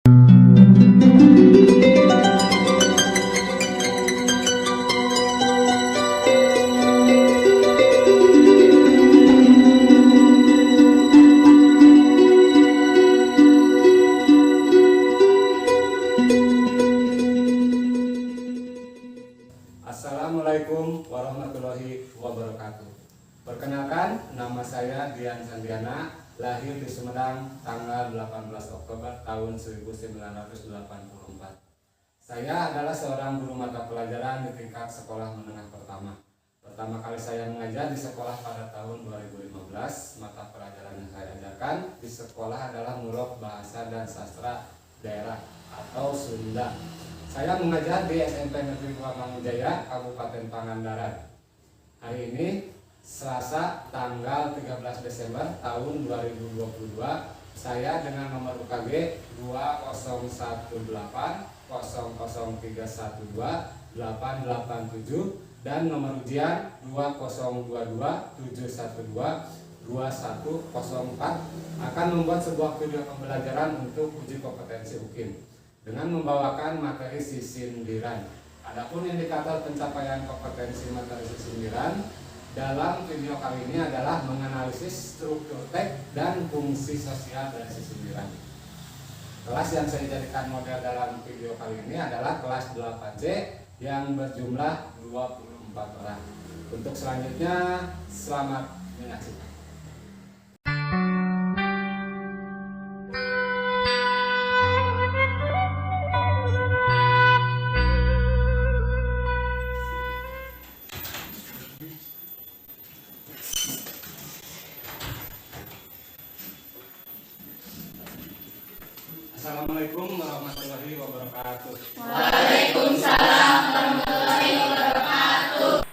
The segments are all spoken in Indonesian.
Assalamualaikum warahmatullahi wabarakatuh. Perkenalkan, nama saya Dian Sandiana, lahir di Sumedang tanggal 18 Oktober tahun 1984. Saya adalah seorang guru mata pelajaran di tingkat sekolah menengah pertama. Pertama kali saya mengajar di sekolah pada tahun 2015. Mata pelajaran yang saya ajarkan di sekolah adalah Murok Bahasa dan Sastra Daerah atau Sunda. Saya mengajar di SMP Negeri 2 Mangunjaya, Kabupaten Pangandaran. Hari ini Selasa tanggal 13 Desember tahun 2022, saya dengan nomor UKG 20312003128887 dan nomor ujian 20227122104 akan membuat sebuah video pembelajaran untuk uji kompetensi UKIM dengan membawakan materi sisindiran. Adapun indikator pencapaian kompetensi materi sisindiran dalam video kali ini adalah menganalisis struktur teks dan fungsi sosial dari sisindiran. Kelas yang saya jadikan model dalam video kali ini adalah kelas 8C yang berjumlah 24 orang. Untuk selanjutnya, selamat menyaksikan. Assalamualaikum warahmatullahi wabarakatuh. Waalaikumsalam warahmatullahi wabarakatuh.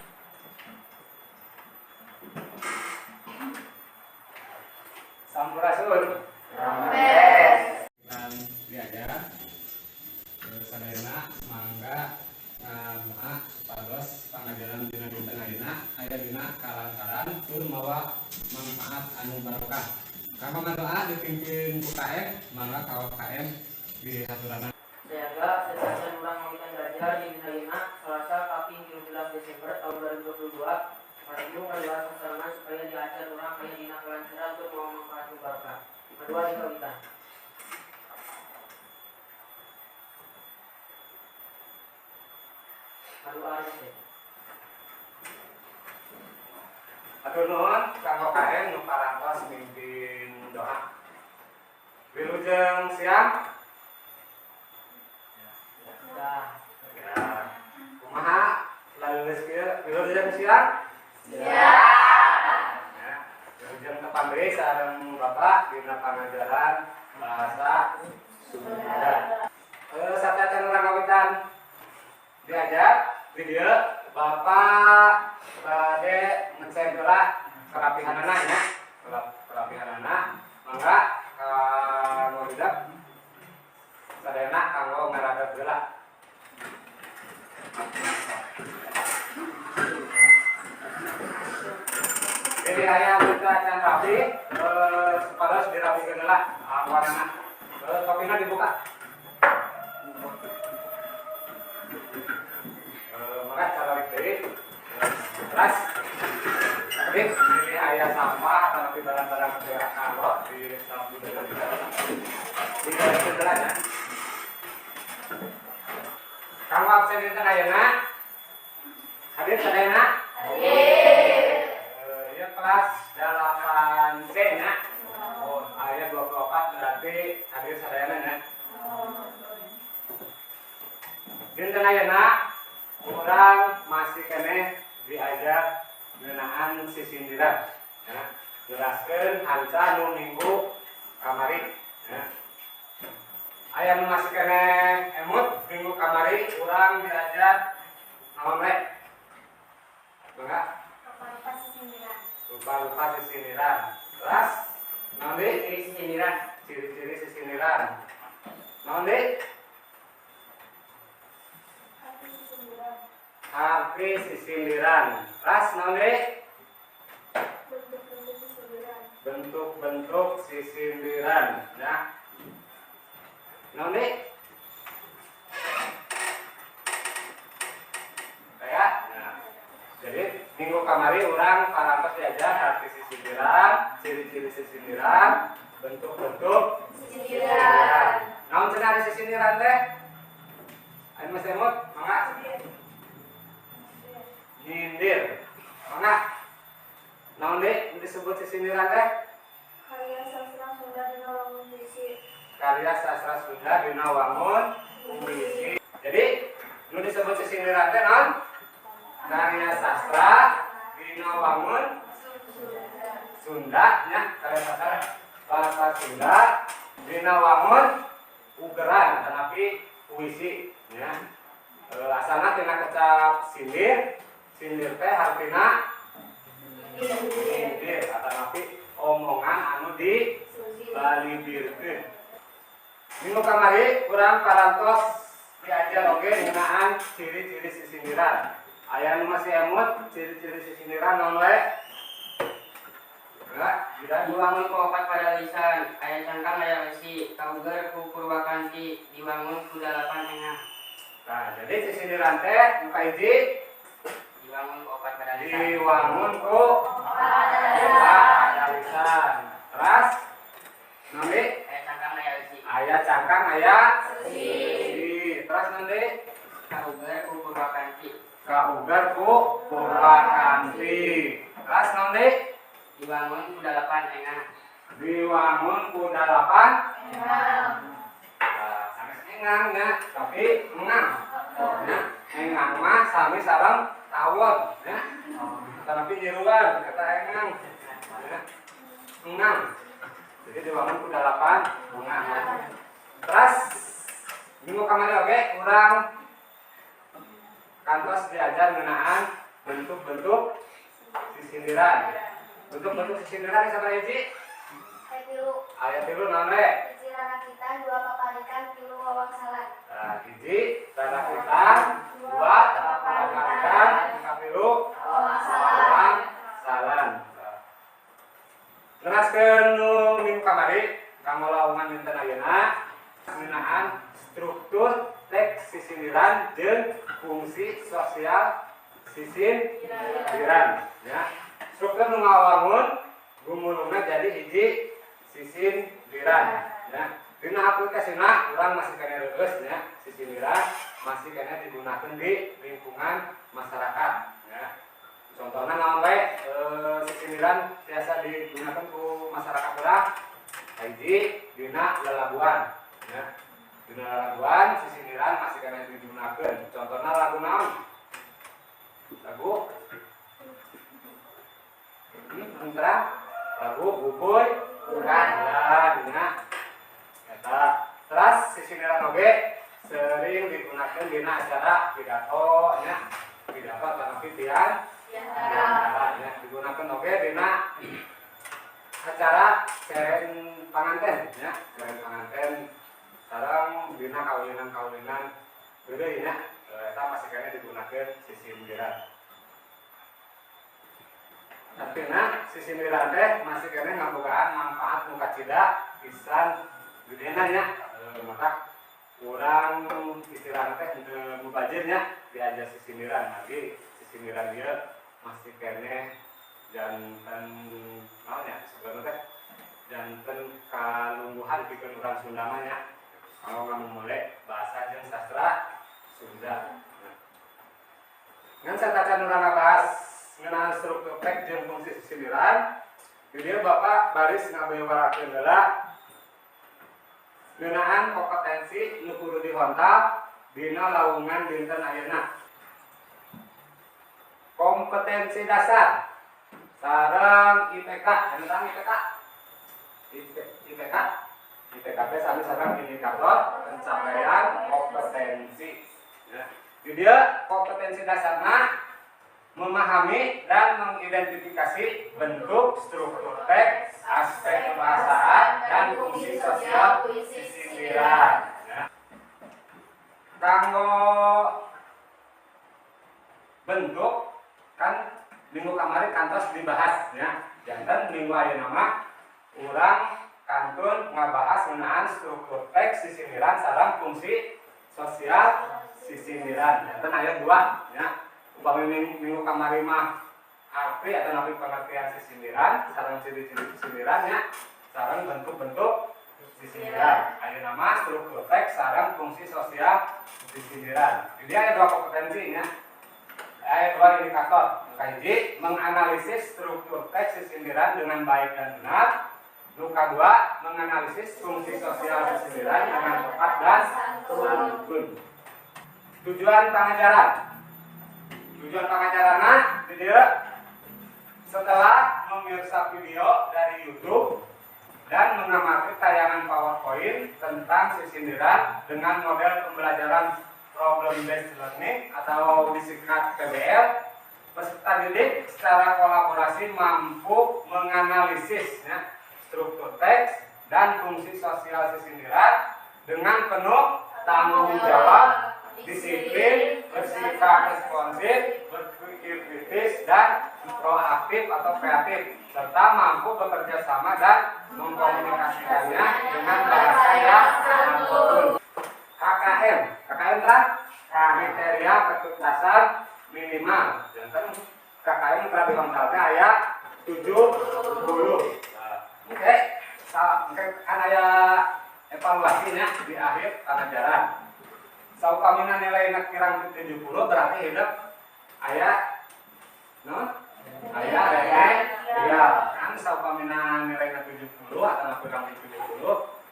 Sampurasun. Sampes. Dan diajar sadayana mangga maaf pados pangajaran dina dinten ayeuna aya dina kalantaran tur mawa manfaat anu barokah. Kamana doa dipimpin ku KM, mangga ka KM di haturana. Sejaga sesasian ulang mengikan belajar di Binaina Selasa Kaping 17 Desember tahun 2022 Maju ngaliwat sasaran supaya diajar ulang kaya dina kelancaran untuk mau manfaat barokah. Kedua di kawitan. Aduh arus deh. Atur nuhun kanggo KM nu parantos mimpin doa. Wilujeng siang. Dah. Ya. Kumaha lalu kieu wilujeng siang? Ya. Ya. Wilujeng tepan deui sareng Bapak dina pangajaran bahasa Sunda. Satecan urang kawitan diajar video Bapak bade ngecek gerak kerapihanana ya. Kerapihanana mangga kanggo hidup sadayana kanggo ngaradep geula. Jadi aya kita can rapi sepados dirapikeun heula warnana. Topina dibuka. Maka cara dikit keras. Jadi ini aya sampah tapi barang-barang berak kalau di samping di garis sedelahnya. Kamu absen di tengah ayeuna? Hadir sadayana? Hadir. Ya kelas 8C nya. Oh, aya 24 berarti hadir sadayana nya. Dinten ayeuna urang masih kene diajar ngeunaan sisindiran. Ya, jelaskeun hanca nu minggu kamari. Ya. Aya nu masih kene emut minggu kamari urang diajar naon we? Enggak? Rupa-rupa sisindiran. Terus naon deui ciri sisindiran? Ciri-ciri sisindiran. Naon deui? Arti sisindiran. Ras naon deui? Bentuk-bentuk sisindiran. Ya. Naon deui? Kayak nah. Jadi minggu kamari urang parantos diajar arti sisindiran, ciri-ciri sisindiran, bentuk-bentuk sisindiran. Naon cenah sisindiran teh? Anu Mas Emut, mangga. Nyindir. Mangga. Naon deui disebut sisindiran teh? Karya sastra Sunda dina wangun puisi. Karya sastra Sunda dina wangun puisi. Jadi nu disebut sisindiran teh naon? Karya sastra dina wangun Sunda nya, karya sastra bahasa Sunda dina wangun ugeran tetapi puisi nya. Asalna tina kecap sindir. Sindir teh artina sindir atanapi omongan anu di balibirkeun. Minggu kamari urang parantos diajar oge ngeunaan ciri-ciri sisindiran. Aya nu masih emut ciri-ciri sisindiran naon we? Enggak, tidak Diwangun ku opat pada lisan, aya cangkang aya besi, kauger ku purwakanti, diwangun ku dalapan engah. Nah, jadi sisindiran teh muka hiji Diwangun ku opat pada lisan. diwangun ku pada lisan. Teras nanti Aya cangkang aya besi, aya cangkang aya besi. Teras nanti kauger ku purwakanti, kaugar ku purwakanti. Teras nanti diwangun ku dalapan engah. diwangun ku dalapan sampai engang ya, tapi engang ya, engang mah sami sareng tawon ya, tapi nyeruan kata engang ya. Engang jadi diwangun ku dalapan engang ya. Terus minggu kamari oge urang kantos diajar ngeunaan bentuk-bentuk sisindiran. Bentuk-bentuk sisindiran sabaraha hiji? Aya tilu naon we? Hiji rarakitan, dua paparikan, tilu wawangsalan. Nah, hiji rarakitan, dua paparikan, kapilu wawangsalan. Ngeraskeun nu minggu kamari kanggo laungan dinten ayeuna ngeunaan struktur teks sisindiran jeung fungsi sosial sisindiran ya. Struktur nu ngawangun gumulungna jadi hiji sisindiran ya. Dina aplikasina urang masih kena reueus ya. Sisindiran masih kena digunakeun di lingkungan masyarakat ya. Contohna naon we sisindiran biasa digunakan ku masyarakat urang hiji dina lalabuan ya. Dina lalabuan sisindiran masih kena digunakeun. Contohna lagu naon? Lagu Entra lagu bubuy bukan ya. Eta teras sisindiran oge sering digunakan dina acara pidato nya. Pidato atau pitian ya, digunakan oge dina acara seren panganten ya. Seren panganten sareng dina kawinan-kawinan geudeui nya. Eta masih kena digunakan sisindiran. Artinya sisindiran teh masih kena ngabogaan manfaat nu kacida pisan gedena nya. Maka urang istilahna teh henteu mubazir nya diajar sisindiran. Tapi sisindiran ieu masih kena janten naon nya sebenarnya teh janten kalungguhan pikeun urang Sunda mah nya. Kalau ngamumule bahasa jeung sastra Sunda. Ngan satacan urang ngabahas ngeunaan struktur teks jeung fungsi sisindiran. Di dieu Bapak baris ngabewarakeun heula ngeunaan kompetensi nu kudu dihontal dina laungan dinten ayeuna. Kompetensi dasar sareng IPK, tentang IPK. IPK teh sami sareng indikator pencapaian kompetensi. Ya. Di dieu kompetensi dasarna memahami dan mengidentifikasi bentuk, struktur teks, aspek kebahasaan, dan fungsi sosial sisindiran. Ya. Kanggo bentuk kan minggu kamari kantos dibahas ya. Janten minggu ayeuna mah urang kantun ngabahas ngeunaan struktur teks sisindiran sareng fungsi sosial sisindiran. Eta aya 2 nya. Upami minggu kamari mah arti atau napi pengertian sisindiran sareng ciri-ciri sisindiran nya sareng bentuk-bentuk sisindiran. Aya nama struktur teks sareng fungsi sosial sisindiran. Jadi ada 2 kompetensi nya. Ada 2 indikator. Hiji, menganalisis struktur teks sisindiran dengan baik dan benar. Yang kedua, menganalisis fungsi sosial sisindiran dengan tepat dan santun. Tujuan pengajaran. Tujuan pengajaranna dia setelah memirsa video dari YouTube dan mengamati tayangan PowerPoint tentang sisindiran dengan model pembelajaran problem based learning atau disingkat PBL, peserta didik secara kolaborasi mampu menganalisis ya, struktur teks dan fungsi sosial sisindiran dengan penuh tanggung jawab, disiplin, bersikap responsif, berpikir kritis dan proaktif atau kreatif, serta mampu bekerja sama dan mengkomunikasikannya dengan bahasa yang santun. KKM, KKM kan kriteria ketuntasan minimal. Jangan KKM telah diwangsalkan ayat 70. Oke, kan ada evaluasinya di akhir pengajaran. Saupamina nilai nak kirang 70 berarti hidup ayat ayat ya kan saupamina nilai nak 70 atau nak kurang 70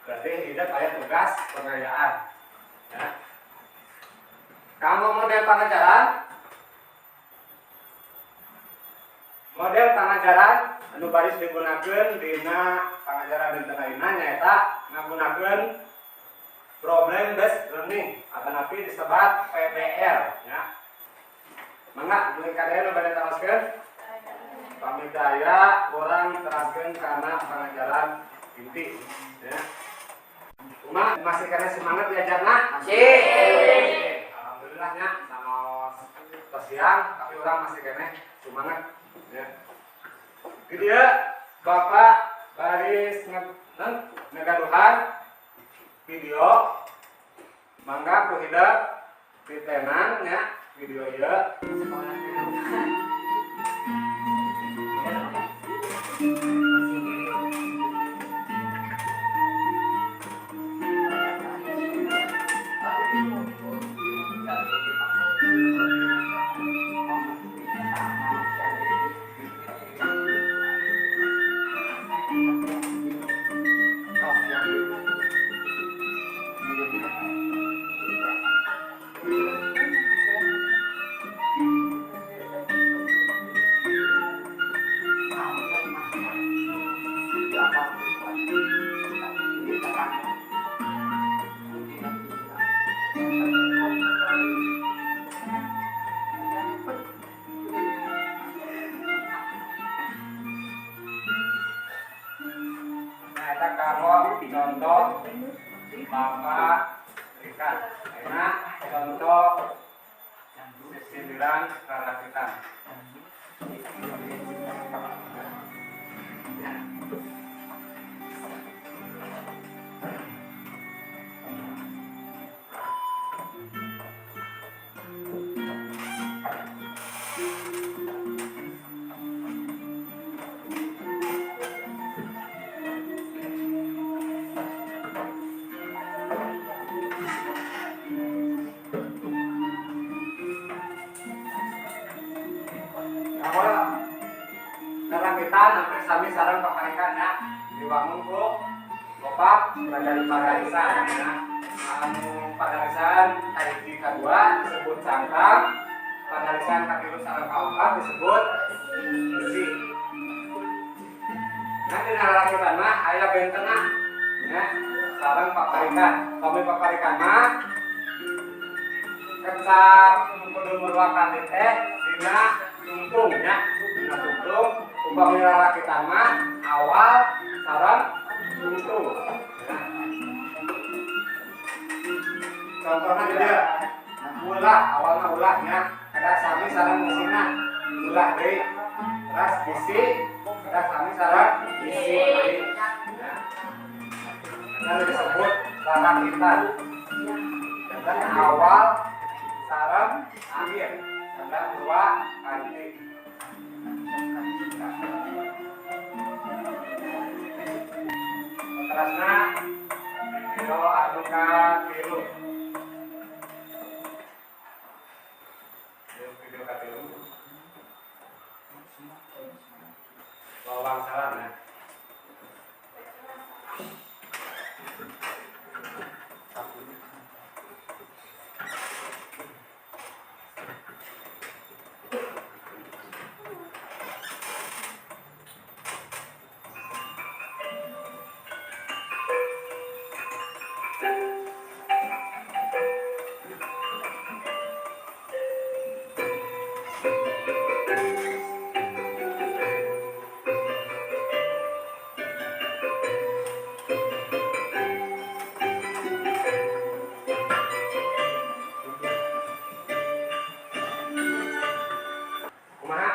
berarti hidup ayat tugas pengayaan ya. Kamu model pengajaran anu baris digunakeun dina pengajaran dinten ayeuna nyaeta ngagunakeun problem based learning atau napi disebut PBL ya. Mangga beli kadeu bade teruskeun. Pamidaya urang teruskeun kana pengajaran inti ya. Cuma masih kena semangat diajarna? Masih. Alhamdulillah nya sama siang tapi orang masih kena semangat ya. Di dia Bapak baris negaduhan video mangga ku hidup titenan ya video ieu. Contoh Bapak berikan enak contoh sindiran kerakitan. Hampir sami sarang paparikan ya dibangun ku lopak dari padarisan ya. Padarisan kahiji kadua disebut cangkang, padarisan katilu sareng kaopat disebut besi. Nah di narakitan mah aya bentena ya sareng paparikan. Kami paparikan mah kecap kudu-kuduakan teh dina tungtung ya, dina tungtung. Upami rarakitan mah awal sareng tungtung. Contohnya dia ulah awalnya ulahnya ada sami sareng mesinna ulah deui terus bisi ada sami sareng bisi deui. yang disebut rarakitan. Dan awal sareng akhir dan dua kanti. Terusna video anu ka tilu. Video ka tilu. Bawang salam ya. Kumaha?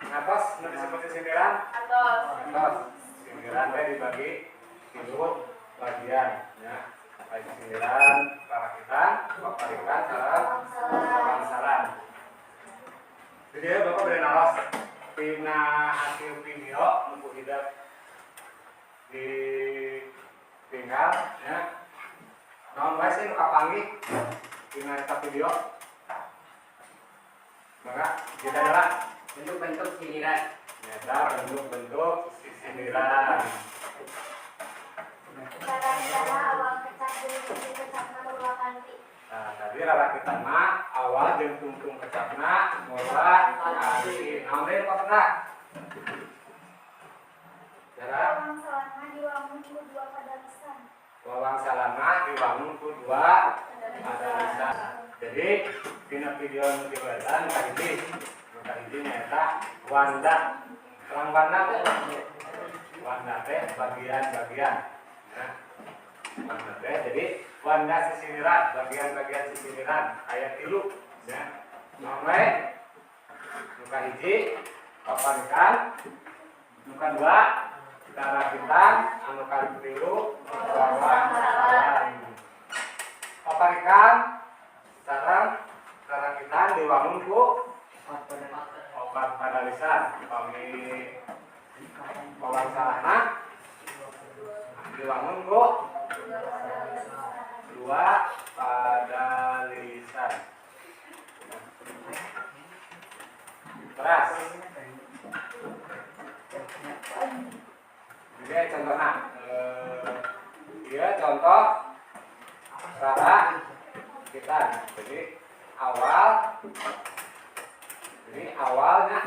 Ngatos nu disebut sindiran? Ngatos. Sindiran teh dibagi tilu bagian ya. Baik sindiran, rarakitan, paparikan, sareng bangsalan. Jadi Bapak beri naros tina hasil video untuk hidup di tinggal ya. Naon bae sih nu kapanggih tina eta video? Maka kita adalah bentuk-bentuk sindiran. Nyata bentuk-bentuk sindiran. Cara awal kecap jeung kecapna murwa kanti. Nah, tadi rarakitan mah awal jeung tungtung kecapna murwa kanti. Naon deui pokona? Cara Wawang salana diwangun ku dua padalisan. wawang salana diwangun ku dua padalisan. Jadi dina video nu dibatan ka hiji nyaeta wanda. Terang wanda teh. Wanda teh bagian-bagian. Nah, wanda teh jadi wanda sisiniran, bagian-bagian sisiniran aya tilu ya. Nomor nu ka hiji paparikan, nu kadua rarakitan, anu katilu wawang salam. Paparikan sareng rarakitan diwangun ku opat padalisan. Upami wawang salana diwangun ku dua padalisan. Teras. Jadi contohnya, dia contoh rarakitan. Jadi awalnya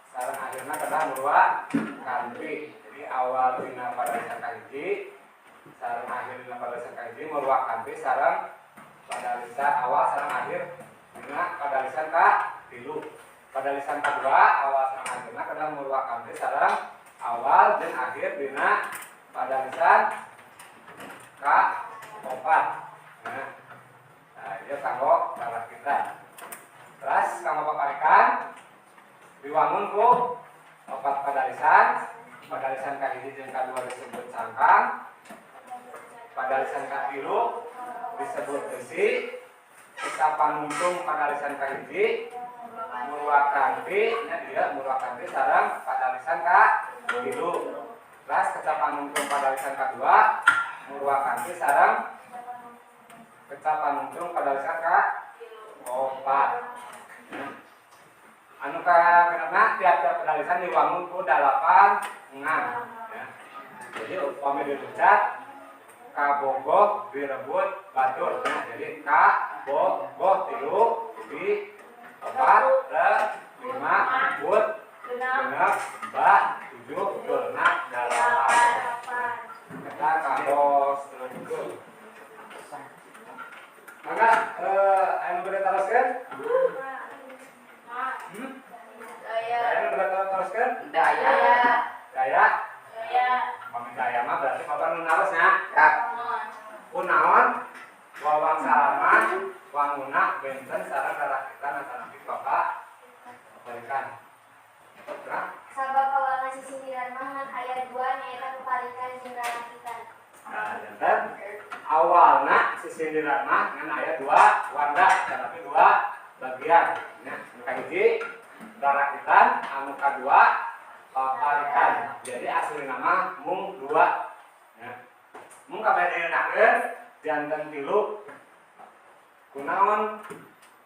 sareng akhirnya kena murwa kanti. Jadi awal dina padalisan ka hiji sareng akhir dina padalisan ka hiji murwa kanti sareng padalisan awal sareng akhir dina padalisan ka tilu. Padalisan kadua awal sareng akhirna kena murwa kanti sareng awal jeung akhir dina padalisan ka opat. Nah, ieu kanggo rarakitan. Terus kanggo paparikan diwangun ku opat padalisan. Padalisan ka hiji jeung kadua disebut sangkang. Padalisan ka tilu disebut besi. Kita panuntung padalisan ka hiji murwa kanti, nya dia murwa kanti sareng padalisan ka tilu. Terus kita panuntung padalisan kadua murwa kanti sareng kita panuntung padalisan ka opat. Anu kakenana tiap-tiap padalisan diwangun ku 8 engan ya. Jadi upami dipecat kabogoh direbut batur ya. Jadi kabogoh tilu di opat lima but genep ba 7 genep 8. Kita kados terus. Maka anu bade teruskeun? Anu bade teruskeun? Daya. Pami daya mah berarti Bapak nu narosnya. Ya. Kunaon? Wawang salaman, wanguna benten sareng rarakitan atanapi Bapak berikan. Nah, Sabab awal nasi sindiran mah ngan aya dua nyaeta paparikan jeung awalna sisindiran mah ngan aya dua warna tapi dua bagian nya anu kahiji darakitan anu kadua paparikan. Jadi asli nama mung dua ya. Mung kabedeunakeun janten tilu kunaon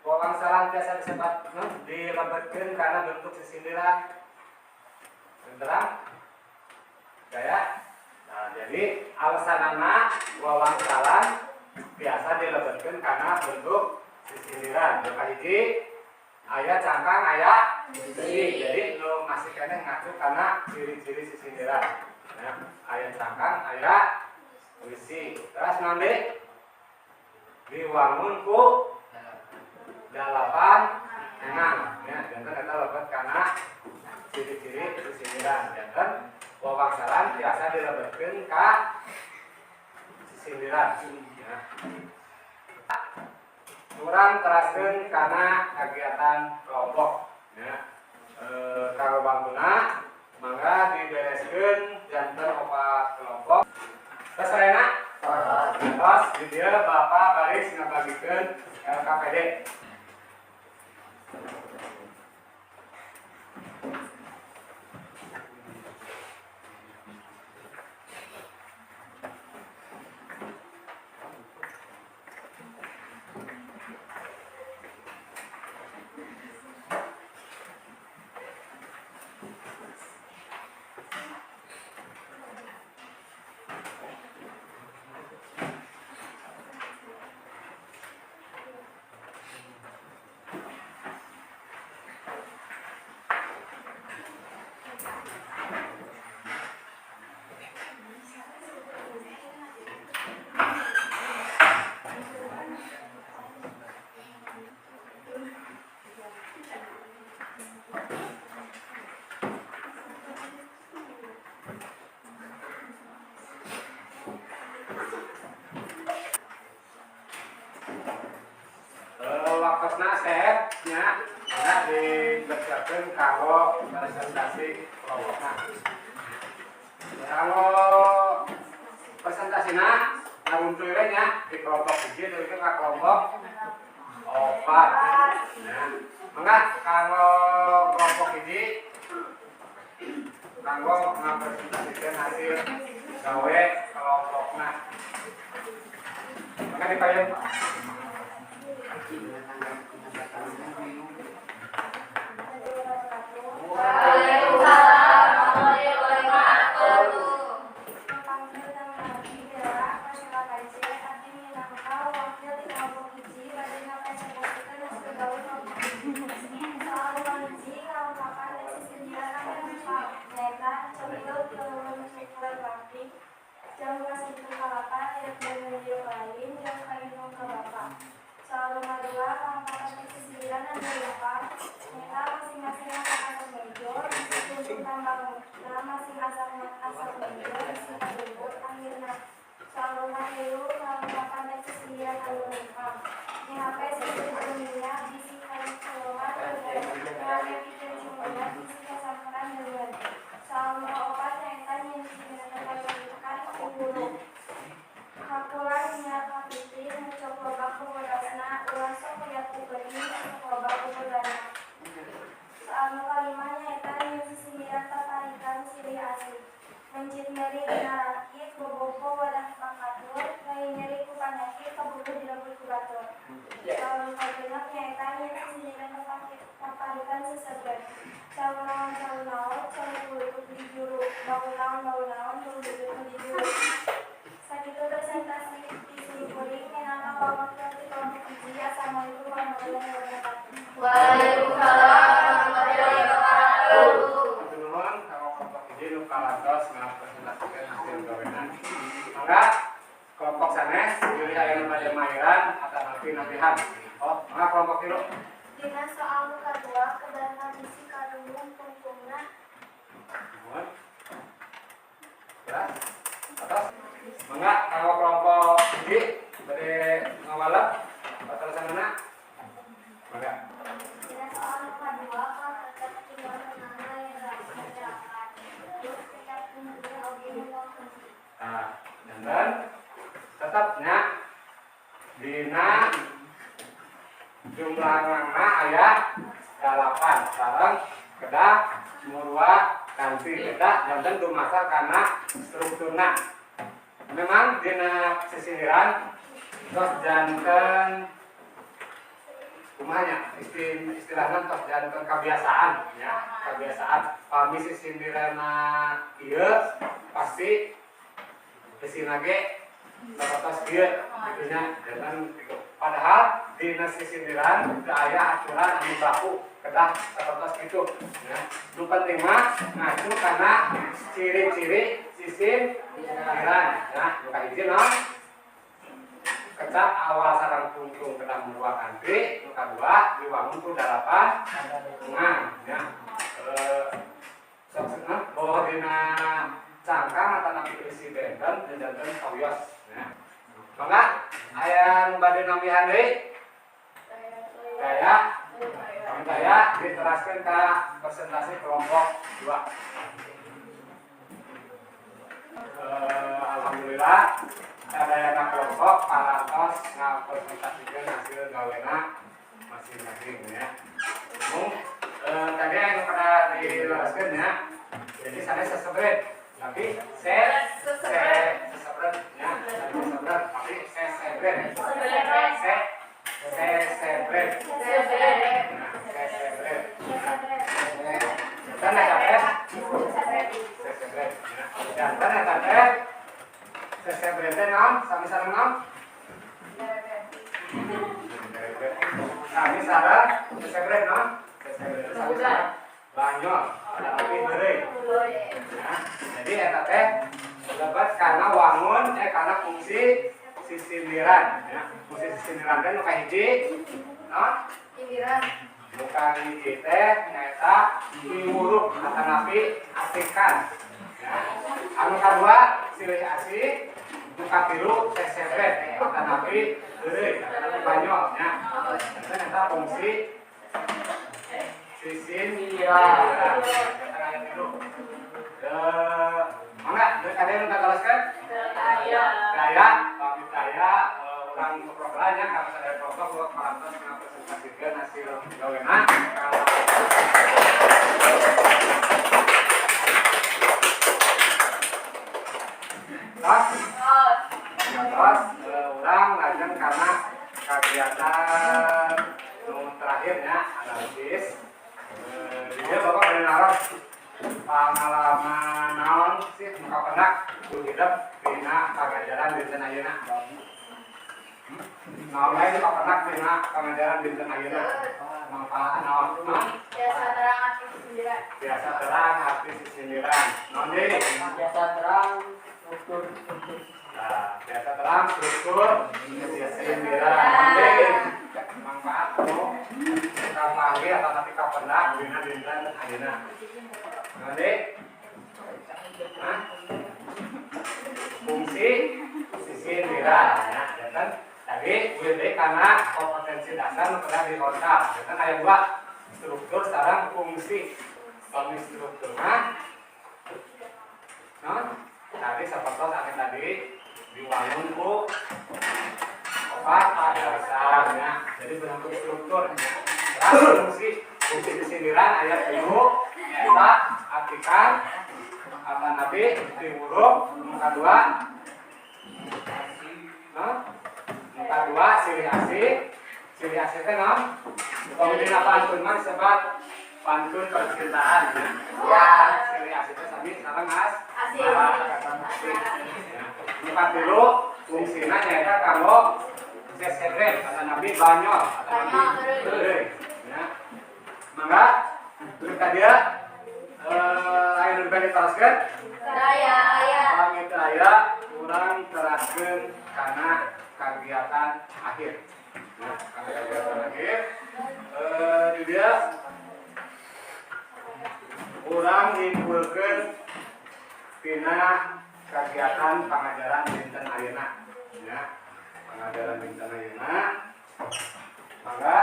wawangsalan biasa disebut dilebetkeun karena bentuk sisindiran terang kayak. Nah, jadi alasanana wawangsalan biasa dilebetkeun karena bentuk sisindiran. Yang kahiji aya cangkang aya bisi. Jadi nu masih kene ngacu karena ciri-ciri sisindiran. Ya, aya cangkang aya bisi. Terus nanti diwangun ku dalapan enang ya, janten eta lebet karena ciri-ciri sisindiran. Janten wawangsalan biasa dilebetkeun ka sisindiran ya. Urang teraskeun kana kegiatan kelompok ya. Karo bangkuna mangga dibereskeun janten opat kelompok. Terus sarena terus di dieu Bapak baris ngabagikeun LKPD. Waktunya setnya ya dikerjakan kalau presentasi kelompoknya. Kalau presentasinya ngaruntuirnya di kelompok hiji itu ke kelompok opat. Mangga kalau kelompok hiji kanggo ngapresentasikan hasil gawe kelompoknya. Mangga dipayun Pak. Jam kasih kalapan tidak video lain yang kain ke bapak. Selalu madura langkahkan kesisiran dan berlapang. Mereka masing-masing asal major, untuk tambang masing asal major, singkat debut akhirnya. Selalu mahiru langkahkan kesisiran dan berlapang. NHP sisi dunia bisi kain keluar berlapang. Pikir cumanya bisi kesamparan duluan. Selalu obat yang tanya yang diminatakan kuburu. Hakulah niat kapiti mencoba kubudasna ulah sok ya kuberi mencoba kubudana. Soal kalimanya eta yang sisiran tatarikan siri asli. Mencit nyeri dinaraki bobopo wadah pangkatur, ngai nyeri kupanyaki kabuku dilebut kubatur. Soal kagenapnya eta yang sisiran tatarikan seseger. Cawu-naon, cawu kuluk di juru, bau-naon, juru di juru. Sakitu presentasi di sini kuring, minangka wakil di kelompok hiji. Assalamualaikum warahmatullahi wabarakatuh. Waalaikumsalam warahmatullahi wabarakatuh. Nuhun kanggo kelompok hiji nu kalantos ngapresentasikan hasil gawean. Mangga kelompok sanes pilih aya nu bade mairan atau napi-napihan. Oh, mangga kelompok tilu. Dina soal nu kadua kebenaran bisi kadunggung tungtungna. Nuhun. Terus atas mangga kanggo kelompok hiji bade ngawalep patelsanana. Mangga. Dina soal nu kadua tetep tinggal menana yang rapat. Terus kita kemudian oge ngomong. Nah, dan tetapnya dina jumlah rangna aya 8 sareng kedah murwa kanti kedah janten dumasar kana strukturna. Memang dina sisiran tos janten kumanya istilahnya tos janten kebiasaan ya, kebiasaan kami sisindirana ieu pasti kesina ge tos ieu gitunya janten padahal dina sisindiran teu aya aturan anu baku kedah sapertos kitu ya. Nu penting mah ngacu kana ciri-ciri sisindiran ya. Nu kahiji naon? Kecap awal sareng tungtung kedah murwa kanti, nu kadua diwangun ku 8 ngan ya. Soksna bahwa dina cangkang atau isi benten dan janten sawios ya. Maka aya nu bade nambihan deui Daya diteraskan ke presentasi kelompok 2. Alhamdulillah sadayana kelompok parantos ngapresentasikan hasil gawena masing-masing ya. Tadi yang pada dijelaskan ya. Jadi saya sesebret, tapi sesebret ya, sesebret tapi sesebret. Sesebret. Dan sesebret naon sami sareng naon? Sami sareng sesebret naon? Sesebret sami sareng banyol tapi deureuy. Jadi eta teh lebat karena wangun karena fungsi sisindiran ya. Fungsi sisindiran teh nu kahiji naon? Sindiran. Bukan hiji teh nyaeta diwuruk atanapi asikan. Ya. Anu kadua silih asih, nu katilu sesebret atanapi deureuy, atanapi banyol nya. Eta fungsi sisindiran. Eta dulu. Mangga, ada yang minta jelaskan? Daya, pamit daya, orang program kalau saya program buat parantos presentasikan hasil gawena. Terus, orang lajeng karena kegiatan terakhirnya analisis. Dia bapak boleh naruh pengalaman naon sih muka pernah hidup dina pengajaran dinten ayeuna. Naon lain muka pernah dina pengajaran dinten ayeuna. Manfaat naon? Biasa terang arti sindiran. Biasa terang arti sindiran. Naon deui? Biasa terang struktur. Nah, biasa terang struktur sindiran. Naon deui? Manfaat nu kapanggih atau tapi kapendak dina dinten ayeuna. Nanti, fungsi sisindiran, ya, kan? Tadi WD karena kompetensi dasar pernah dikontak, kan ayat 2 struktur sekarang fungsi, kami strukturnya, tadi seperti tadi diwangun ku opat pada dasarnya, jadi bentuk struktur, terus fungsi sisindiran ayat 3 kita artikan kata Nabi diuruk muka 2 silih asih teh naon? Pemilih pantun mah disebut pantun percintaan ya. Silih asih teh sami sareng asih. Muka 3 fungsina nyaeta kanggo sesebret kata Nabi banyol kata Nabi deureuy ya. Mangga berita dia ayo lebih diteraskan pamit daya kurang teraskan karena kegiatan akhir ya, karena kegiatan akhir dia kurang diimpulkan tina kegiatan pengajaran dinten ayeuna ya, pengajaran dinten ayeuna maka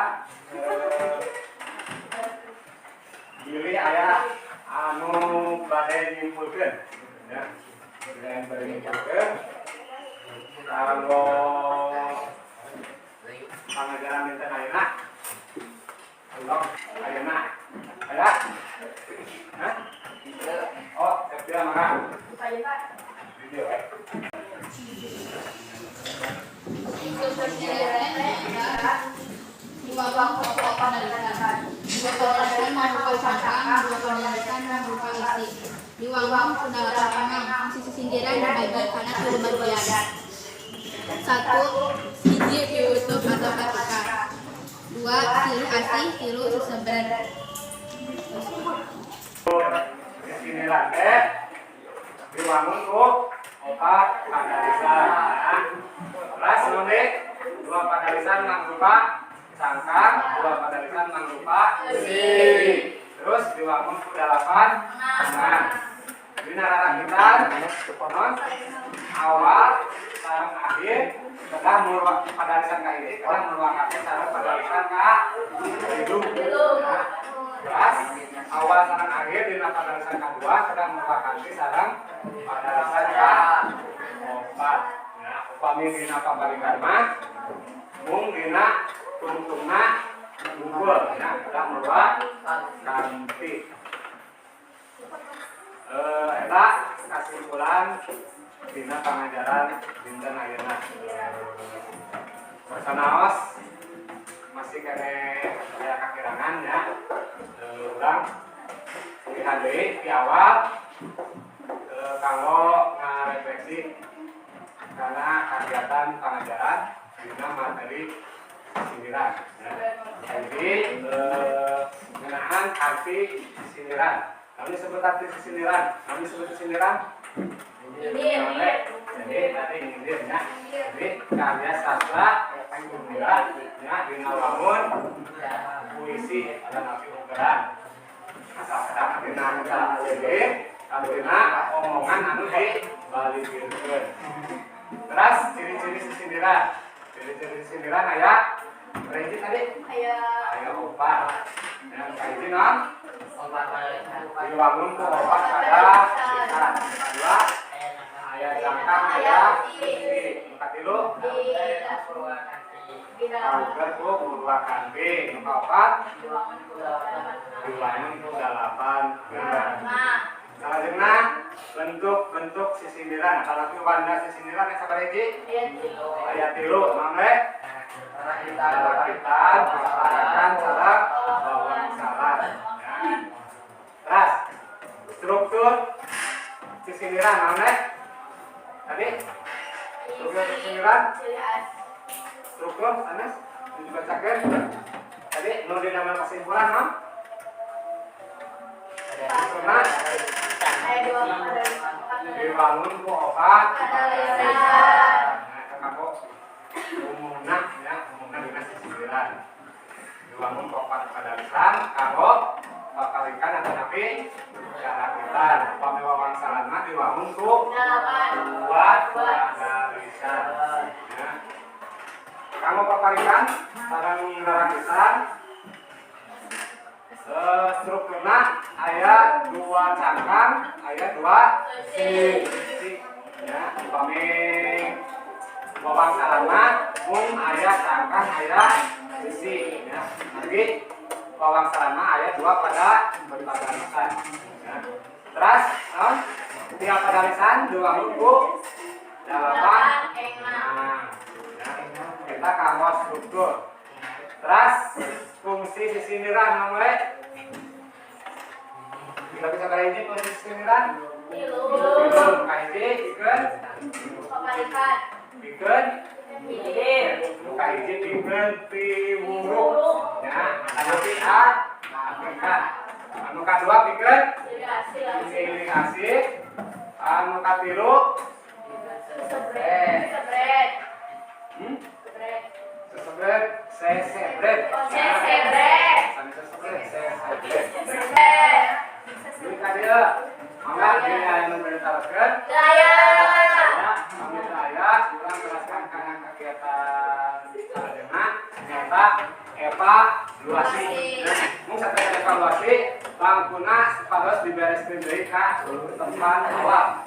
pilih aya anu badai nyimpulkeun ya. Dengan badai nyimpulkeun kalau uang pokok penarikan. Dua penarikan berupa cangkang, dua penarikan berupa isi. Di uang pendapatan enam, sisi sindiran dibagi karena tilu bagian. 1. Siji piutup atau ketika. 2. Tilu asih, tilu seseber. Siniran diwangun ku opat padalisan. Terus nanti dua padalisan mangrupa cangkang, dua padalisan mangrupa isi. Terus diwangun ku 8 enam. Dina rarakitan awal sareng akhir kedah murwa padalisan ka ini kedah murwakan sareng padalisan ka hidung. Terus awal sareng akhir dina padalisan kedua kedah murwakan sareng padalisan ka opat. Nah, upami dina pabalikan mah mung dina tungtungna unggul nah kedah murwakan kanti. Eta kesimpulan dina pengajaran dinten ayeuna. Persanaos masih kene aya kakirangan ya. Urang lihat deui di awal kalau ngarefleksi karena kegiatan pengajaran dina materi sindiran. Jadi mengenaan arti sindiran. Kami sebut arti sindiran. Kami sebut sindiran. Jadi tadi nyindir ya. Jadi karya sastra yang sindiran ya dina wangun puisi dan arti ugeran. Asal kata dina kita lagi, dina omongan anu dibalikeun. Terus ciri-ciri sindiran. Ciri-ciri sindiran aya berarti tadi aya opat. Yang kaiji non dibangun ku opat pada lisan. Kedua aya cangkang aya isi. Katilu pauger ku dua kanti. Kaopat dibangun ku 8. Salajengna bentuk sisindiran. Kalau tu wanda sisindiran yang sabaraha aya 3 mangga kita paparan sareng bawang salad. Terus struktur sisindiran mangga tadi struktur sisindiran struktur Anas dibacakeun tadi nu dina kesimpulan mah dibangun ku opat kakak umumna ya umumna dina sisindiran dibangun ku opat padalisan kanggo papalikan atau napi karakitan upami wawangsaan mah dibangun ku 2 padalisan ya kanggo papalikan sareng rarakitan strukturna aya 2 cangkang, aya 2 isi. Ya, upami wawangsana mung aya cangkang, aya isi. Ya, lagi wawangsana aya 2 pada padalisan. Ya. Terus, tiap padalisan 2 buku 8 enam. Ya, kita kanggo struktur. Terus fungsi sisindiran mulai kita bisa kaiji fungsi sisindiran belum kaiji pikeun Pemalikan. pikeun kaiji pikeun piwuruk ya anu pi'a pikeun anu kadua pikeun pilih asih anu katilu sesebret sesebret ini kadia mangga dia anu beritahukeun ya kami saya kurang jelaskan karena kegiatan salajengna nyata evaluasi mun satega evaluasi bangkuna sapados dibereskeun deui ka tempat awal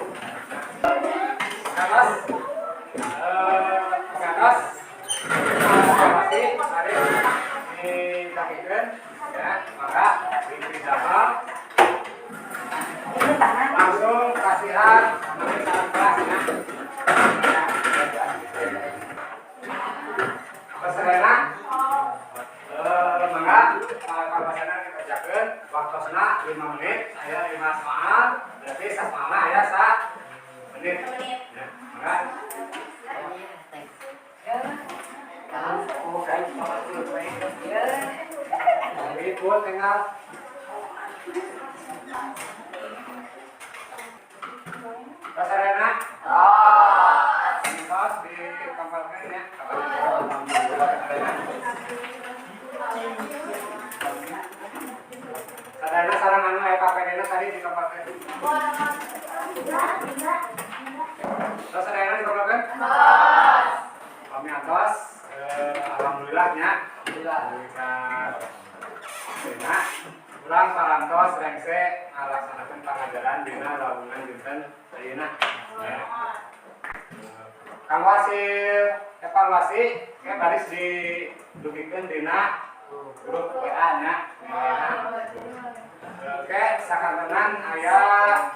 kados evaluasi hari dilakukan ya maka diberi damai langsung kasihan pemeriksaan kelasnya apa serena Ikut tinggal. Kasarena. Tos di kampalkan ya. Sadana sarang anu aya KPD-na tadi di kampalkan. Tos sadana di kampalkan? Kami atas alhamdulillahnya. Alhamdulillah. Nah, urang parantos rengse ngalaksanakeun pangajaran dina lawungan dinten ayeuna. Kang wasil evaluasi ke baris didugikeun dina grup WA nya. Oke, sakantenan aya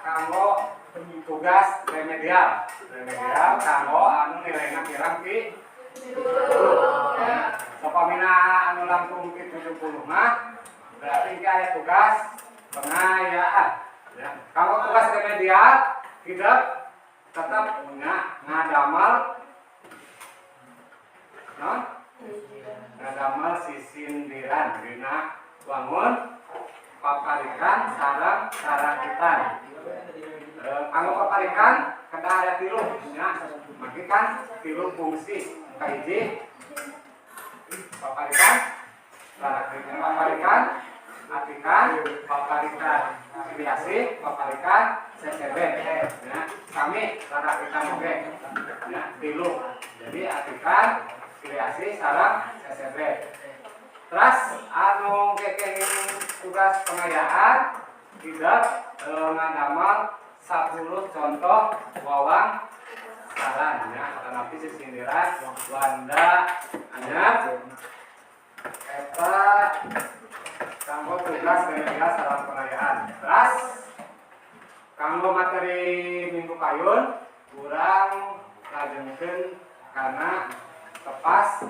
kanggo tugas remedial. Remedial kanggo anu nilainya kirang ki 70. Sapamina anu langkung ki 70 mah berarti ki aya tugas pengayaan. Ya, kanggo tugas remedial kita tetap ngadamel ngadamel sisindiran dina wangun paparikan sareng sarakitan. Kanggo paparikan kada aya tilu nya, maki kan tilu fungsi. Kahiji paparikan sarakitan, paparikan atikan, paparikan filiasi, paparikan CCB. Ya, kami sarakitan oge. Ya, tilu. Jadi atikan, filiasi, sareng CCB. Terus anu kekengin tugas pengayaan tidak ngadamel 10 contoh wawang saran ya, tanapi sisindiran Wanda anyar eta kanggo tugas remedial saran pengayaan. Terus kanggo materi minggu payun kurang lajengkeun kana tepas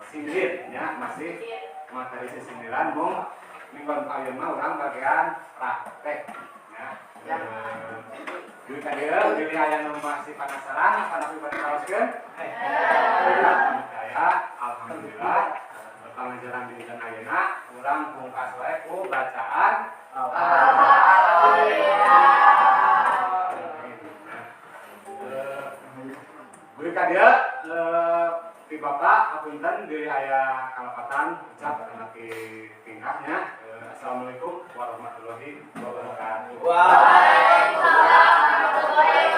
sindir ya, masih materi sisindiran mung minggu payun mah urang bagian praktek ya. Jadi kadia jadi aya nu masih penasaran kana pribadi kaoskeun. Saya alhamdulillah pangajaran di dinten ayeuna urang pungkas wae ku bacaan alhamdulillah. Beuh kadia ti Bapak hapunten deui aya kalapatan ucap kana ti tingkahnya. Assalamualaikum warahmatullahi wabarakatuh. Waalaikumsalam warahmatullahi